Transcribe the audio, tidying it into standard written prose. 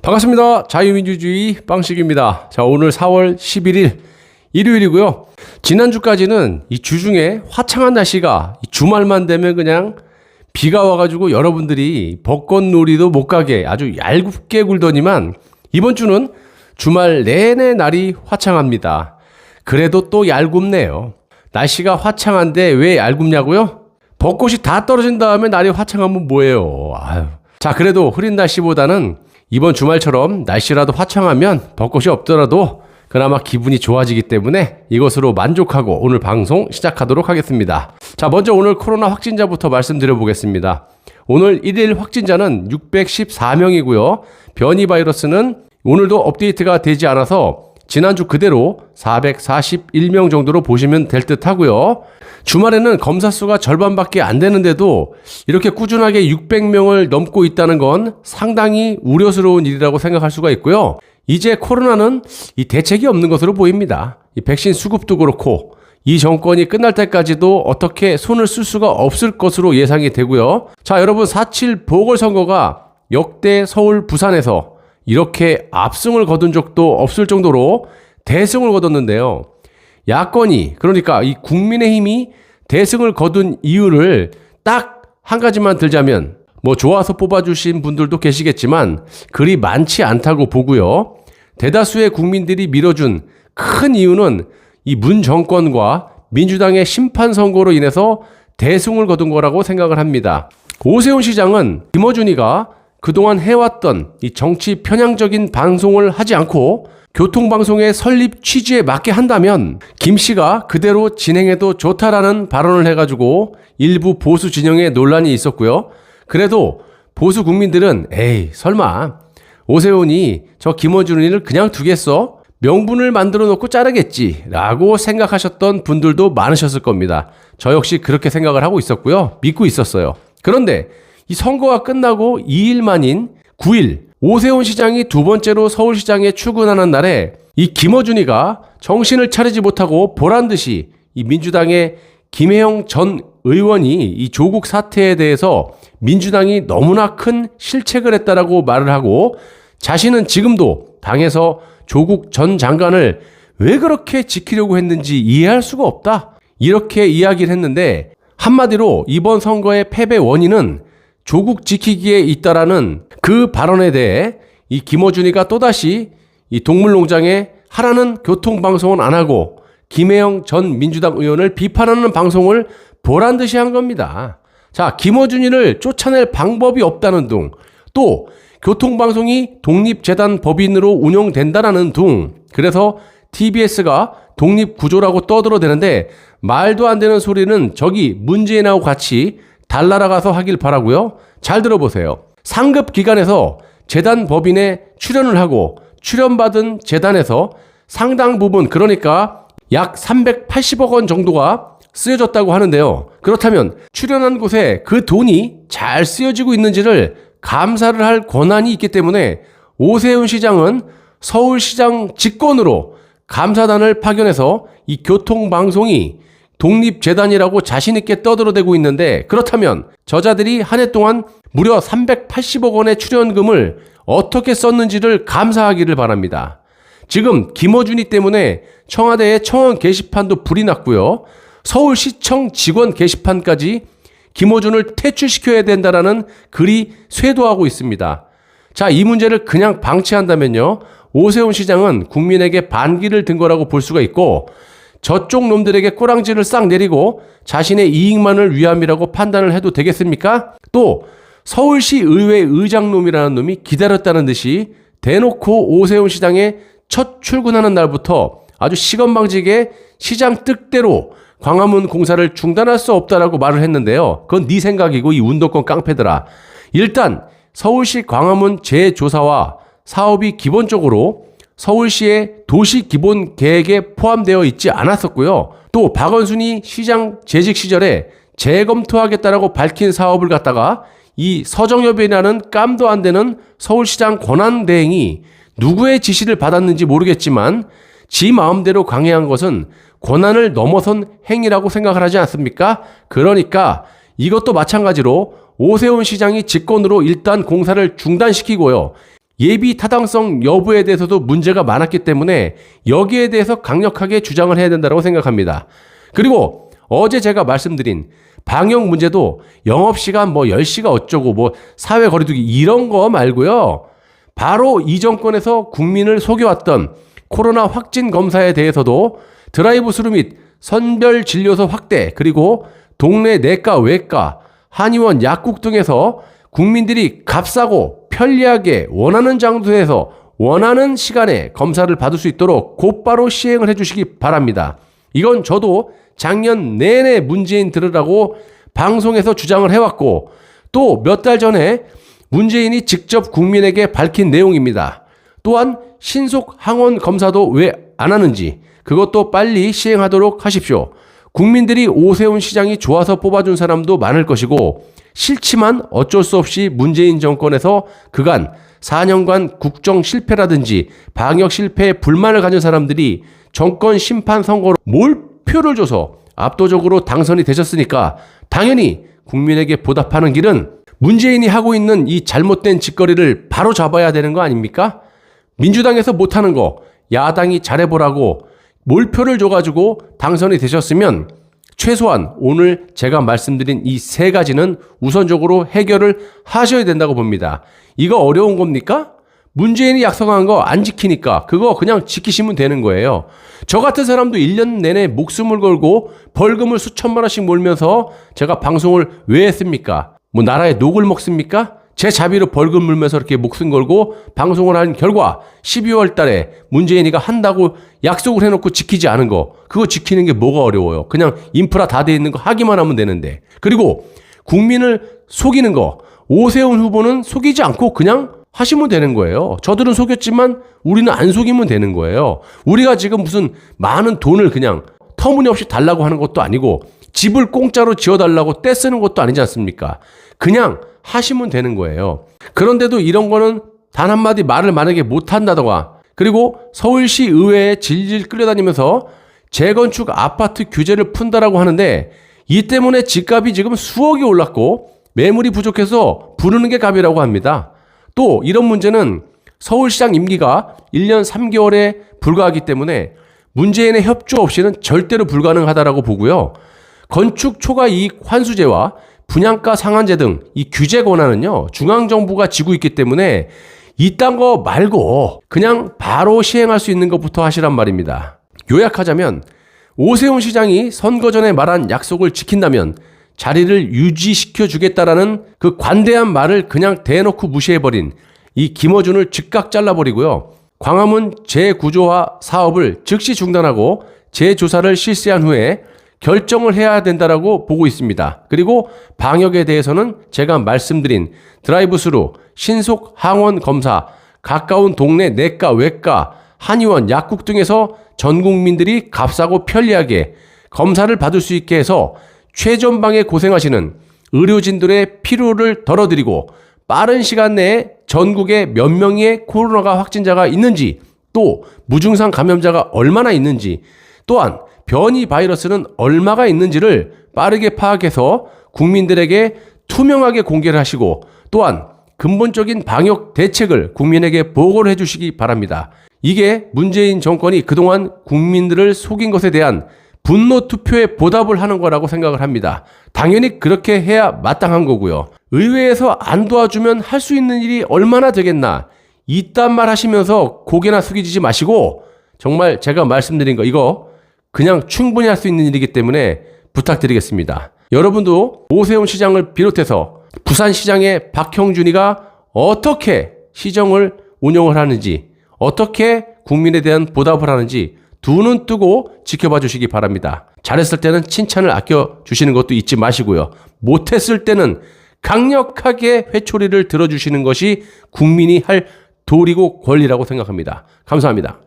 반갑습니다. 자유민주주의 빵식입니다. 자, 오늘 4월 11일 일요일이고요. 지난주까지는 이 주중에 화창한 날씨가 주말만 되면 그냥 비가 와가지고 여러분들이 벚꽃놀이도 못 가게 아주 얄궂게 굴더니만 이번 주는 주말 내내 날이 화창합니다. 그래도 또 얄궂네요. 날씨가 화창한데 왜 얄궂냐고요? 벚꽃이 다 떨어진 다음에 날이 화창하면 뭐예요? 아유. 자, 그래도 흐린 날씨보다는 이번 주말처럼 날씨라도 화창하면 벚꽃이 없더라도 그나마 기분이 좋아지기 때문에 이것으로 만족하고 오늘 방송 시작하도록 하겠습니다. 자, 먼저 오늘 코로나 확진자부터 말씀드려 보겠습니다. 오늘 1일 확진자는 614명이고요. 변이 바이러스는 오늘도 업데이트가 되지 않아서 지난주 그대로 441명 정도로 보시면 될 듯 하고요. 주말에는 검사 수가 절반밖에 안 되는데도 이렇게 꾸준하게 600명을 넘고 있다는 건 상당히 우려스러운 일이라고 생각할 수가 있고요. 이제 코로나는 이 대책이 없는 것으로 보입니다. 이 백신 수급도 그렇고 이 정권이 끝날 때까지도 어떻게 손을 쓸 수가 없을 것으로 예상이 되고요. 자, 여러분 4.7 보궐선거가 역대 서울, 부산에서 이렇게 압승을 거둔 적도 없을 정도로 대승을 거뒀는데요. 야권이, 그러니까 이 국민의힘이 대승을 거둔 이유를 딱 한 가지만 들자면 뭐 좋아서 뽑아주신 분들도 계시겠지만 그리 많지 않다고 보고요. 대다수의 국민들이 밀어준 큰 이유는 이 문 정권과 민주당의 심판 선고로 인해서 대승을 거둔 거라고 생각을 합니다. 오세훈 시장은 김어준이가 그동안 해왔던 이 정치 편향적인 방송을 하지 않고 교통방송의 설립 취지에 맞게 한다면 김 씨가 그대로 진행해도 좋다라는 발언을 해가지고 일부 보수 진영에 논란이 있었고요. 그래도 보수 국민들은 에이 설마 오세훈이 저 김어준이를 그냥 두겠어? 명분을 만들어 놓고 자르겠지 라고 생각하셨던 분들도 많으셨을 겁니다. 저 역시 그렇게 생각을 하고 있었고요. 믿고 있었어요. 그런데 이 선거가 끝나고 2일 만인 9일 오세훈 시장이 두 번째로 서울시장에 출근하는 날에 이 김어준이가 정신을 차리지 못하고 보란듯이 이 민주당의 김혜영 전 의원이 이 조국 사태에 대해서 민주당이 너무나 큰 실책을 했다라고 말을 하고 자신은 지금도 당에서 조국 전 장관을 왜 그렇게 지키려고 했는지 이해할 수가 없다. 이렇게 이야기를 했는데 한마디로 이번 선거의 패배 원인은 조국 지키기에 있다라는 그 발언에 대해 이 김어준이가 또다시 이 동물농장에 하라는 교통방송은 안 하고 김혜영 전 민주당 의원을 비판하는 방송을 보란듯이 한 겁니다. 자, 김어준이를 쫓아낼 방법이 없다는 둥, 또 교통방송이 독립재단 법인으로 운영된다라는 둥, 그래서 TBS가 독립구조라고 떠들어대는데 말도 안 되는 소리는 저기 문재인하고 같이 달나라 가서 하길 바라고요. 잘 들어보세요. 상급 기관에서 재단 법인에 출연을 하고 출연받은 재단에서 상당 부분, 그러니까 약 380억 원 정도가 쓰여졌다고 하는데요. 그렇다면 출연한 곳에 그 돈이 잘 쓰여지고 있는지를 감사를 할 권한이 있기 때문에 오세훈 시장은 서울시장 직권으로 감사단을 파견해서 이 교통방송이 독립재단이라고 자신있게 떠들어대고 있는데, 그렇다면 저자들이 한 해 동안 무려 380억 원의 출연금을 어떻게 썼는지를 감사하기를 바랍니다. 지금 김어준이 때문에 청와대의 청원 게시판도 불이 났고요. 서울시청 직원 게시판까지 김어준을 퇴출시켜야 된다라는 글이 쇄도하고 있습니다. 자, 이 문제를 그냥 방치한다면요, 오세훈 시장은 국민에게 반기를 든 거라고 볼 수가 있고 저쪽 놈들에게 꼬랑지를 싹 내리고 자신의 이익만을 위함이라고 판단을 해도 되겠습니까? 또 서울시 의회 의장놈이라는 놈이 기다렸다는 듯이 대놓고 오세훈 시장의 첫 출근하는 날부터 아주 시건방지게 시장 뜻대로 광화문 공사를 중단할 수 없다라고 말을 했는데요. 그건 네 생각이고 이 운동권 깡패들아. 일단 서울시 광화문 재조사와 사업이 기본적으로 서울시의 도시기본계획에 포함되어 있지 않았었고요. 또 박원순이 시장 재직 시절에 재검토하겠다라고 밝힌 사업을 갖다가 이 서정협이라는 깜도 안 되는 서울시장 권한대행이 누구의 지시를 받았는지 모르겠지만 지 마음대로 강행한 것은 권한을 넘어선 행위라고 생각을 하지 않습니까? 그러니까 이것도 마찬가지로 오세훈 시장이 직권으로 일단 공사를 중단시키고요. 예비 타당성 여부에 대해서도 문제가 많았기 때문에 여기에 대해서 강력하게 주장을 해야 된다고 생각합니다. 그리고 어제 제가 말씀드린 방역 문제도 영업시간 10시가 어쩌고 사회 거리두기 이런 거 말고요. 바로 이 정권에서 국민을 속여왔던 코로나 확진 검사에 대해서도 드라이브스루 및 선별 진료소 확대, 그리고 동네 내과, 외과, 한의원, 약국 등에서 국민들이 값싸고 편리하게 원하는 장소에서 원하는 시간에 검사를 받을 수 있도록 곧바로 시행을 해주시기 바랍니다. 이건 저도 작년 내내 문재인 들으라고 방송에서 주장을 해왔고, 또 몇 달 전에 문재인이 직접 국민에게 밝힌 내용입니다. 또한 신속 항원 검사도 왜 안 하는지 그것도 빨리 시행하도록 하십시오. 국민들이 오세훈 시장이 좋아서 뽑아준 사람도 많을 것이고, 싫지만 어쩔 수 없이 문재인 정권에서 그간 4년간 국정 실패라든지 방역 실패에 불만을 가진 사람들이 정권 심판 선거로 몰표를 줘서 압도적으로 당선이 되셨으니까 당연히 국민에게 보답하는 길은 문재인이 하고 있는 이 잘못된 짓거리를 바로 잡아야 되는 거 아닙니까? 민주당에서 못하는 거 야당이 잘해보라고 몰표를 줘가지고 당선이 되셨으면 최소한 오늘 제가 말씀드린 이 세 가지는 우선적으로 해결을 하셔야 된다고 봅니다. 이거 어려운 겁니까? 문재인이 약속한 거 안 지키니까 그거 그냥 지키시면 되는 거예요. 저 같은 사람도 1년 내내 목숨을 걸고 벌금을 수천만 원씩 몰면서 제가 방송을 왜 했습니까? 나라에 녹을 먹습니까? 제 자비로 벌금 물면서 이렇게 목숨 걸고 방송을 한 결과 12월 달에 문재인이가 한다고 약속을 해놓고 지키지 않은 거, 그거 지키는 게 뭐가 어려워요. 그냥 인프라 다 돼 있는 거 하기만 하면 되는데. 그리고 국민을 속이는 거, 오세훈 후보는 속이지 않고 그냥 하시면 되는 거예요. 저들은 속였지만 우리는 안 속이면 되는 거예요. 우리가 지금 무슨 많은 돈을 그냥 터무니없이 달라고 하는 것도 아니고 집을 공짜로 지어달라고 떼쓰는 것도 아니지 않습니까? 그냥 하시면 되는 거예요. 그런데도 이런 거는 단 한마디 말을 만약에 못한다던가, 그리고 서울시 의회에 질질 끌려다니면서 재건축 아파트 규제를 푼다라고 하는데 이 때문에 집값이 지금 수억이 올랐고 매물이 부족해서 부르는 게 값이라고 합니다. 또 이런 문제는 서울시장 임기가 1년 3개월에 불과하기 때문에 문재인의 협조 없이는 절대로 불가능하다라고 보고요. 건축 초과이익 환수제와 분양가 상한제 등 이 규제 권한은요, 중앙정부가 지고 있기 때문에 이딴 거 말고 그냥 바로 시행할 수 있는 것부터 하시란 말입니다. 요약하자면 오세훈 시장이 선거 전에 말한 약속을 지킨다면 자리를 유지시켜 주겠다라는 그 관대한 말을 그냥 대놓고 무시해버린 이 김어준을 즉각 잘라버리고요. 광화문 재구조화 사업을 즉시 중단하고 재조사를 실시한 후에 결정을 해야 된다라고 보고 있습니다. 그리고 방역에 대해서는 제가 말씀드린 드라이브스루, 신속 항원 검사, 가까운 동네 내과, 외과, 한의원, 약국 등에서 전 국민들이 값싸고 편리하게 검사를 받을 수 있게 해서 최전방에 고생하시는 의료진들의 피로를 덜어드리고 빠른 시간 내에 전국에 몇 명의 코로나가 확진자가 있는지, 또 무증상 감염자가 얼마나 있는지, 또한 변이 바이러스는 얼마가 있는지를 빠르게 파악해서 국민들에게 투명하게 공개를 하시고, 또한 근본적인 방역 대책을 국민에게 보고를 해주시기 바랍니다. 이게 문재인 정권이 그동안 국민들을 속인 것에 대한 분노 투표에 보답을 하는 거라고 생각을 합니다. 당연히 그렇게 해야 마땅한 거고요. 의회에서 안 도와주면 할 수 있는 일이 얼마나 되겠나, 이딴 말 하시면서 고개나 숙이지 마시고 정말 제가 말씀드린 거 이거 그냥 충분히 할 수 있는 일이기 때문에 부탁드리겠습니다. 여러분도 오세훈 시장을 비롯해서 부산시장의 박형준이가 어떻게 시정을 운영을 하는지, 어떻게 국민에 대한 보답을 하는지 두 눈 뜨고 지켜봐 주시기 바랍니다. 잘했을 때는 칭찬을 아껴주시는 것도 잊지 마시고요. 못했을 때는 강력하게 회초리를 들어주시는 것이 국민이 할 도리고 권리라고 생각합니다. 감사합니다.